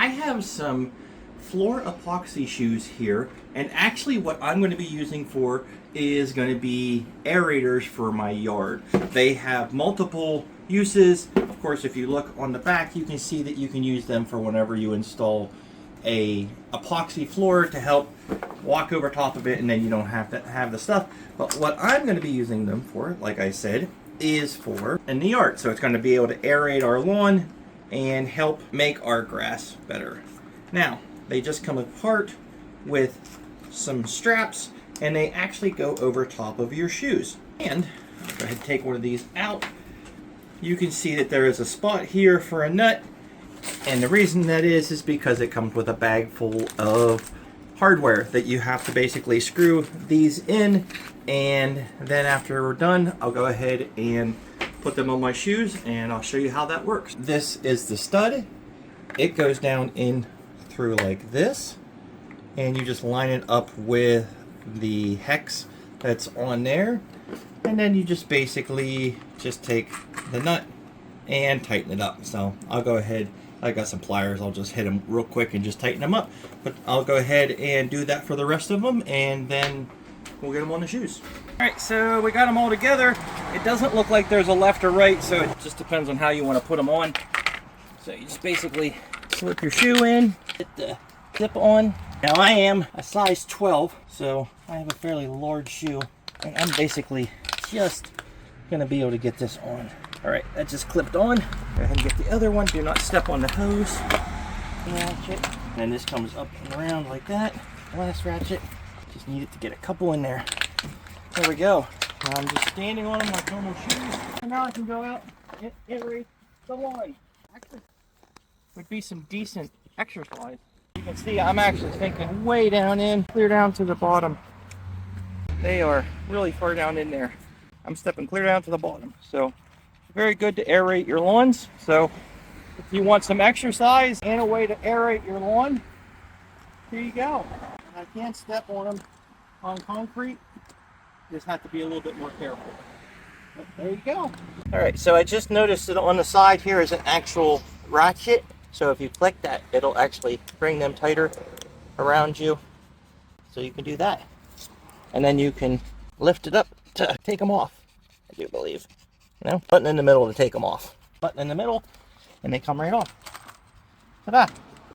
I have some floor epoxy shoes here, and actually what I'm going to be using for is going to be aerators for my yard. They have multiple uses. Of course, if you look on the back, you can see that you can use them for whenever you install a epoxy floor to help walk over top of it, and then you don't have to have the stuff. But what I'm going to be using them for, like I said, is for in the yard. So it's going to be able to aerate our lawn and help make our grass better. Now, they just come apart with some straps, and they actually go over top of your shoes. And I'll go ahead and take one of these out. You can see that there is a spot here for a nut, and the reason that is because it comes with a bag full of hardware that you have to basically screw these in, and then after we're done, I'll go ahead and put them on my shoes and I'll show you how that works. This is the stud. It goes down in through like this, and you just line it up with the hex that's on there, and then you just basically just take the nut and tighten it up. So I'll go ahead, I got some pliers, I'll just hit them real quick and just tighten them up. But I'll go ahead and do that for the rest of them, and then we'll get them on the shoes. Alright, so we got them all together. It doesn't look like there's a left or right, so it just depends on how you want to put them on. So you just basically slip your shoe in, get the zip on. Now I am a size 12, so I have a fairly large shoe, and I'm basically just gonna be able to get this on. Alright, that just clipped on. Go ahead and get the other one. Do not step on the hose. Ratchet. And this comes up and around like that. Last ratchet. Just need it to get a couple in there. There we go. Now I'm just standing on them like normal shoes. And now I can go out and aerate the lawn. Actually, would be some decent exercise. You can see I'm actually sinking way down in, clear down to the bottom. They are really far down in there. I'm stepping clear down to the bottom. So very good to aerate your lawns. So if you want some exercise and a way to aerate your lawn, here you go. I can't step on them on concrete. Just have to be a little bit more careful. But there you go. All right, so I just noticed that on the side here is an actual ratchet. So if you click that, it'll actually bring them tighter around you. So you can do that. And then you can lift it up to take them off, I do believe. You know, button in the middle to take them off. Button in the middle, and they come right off. Ta-da!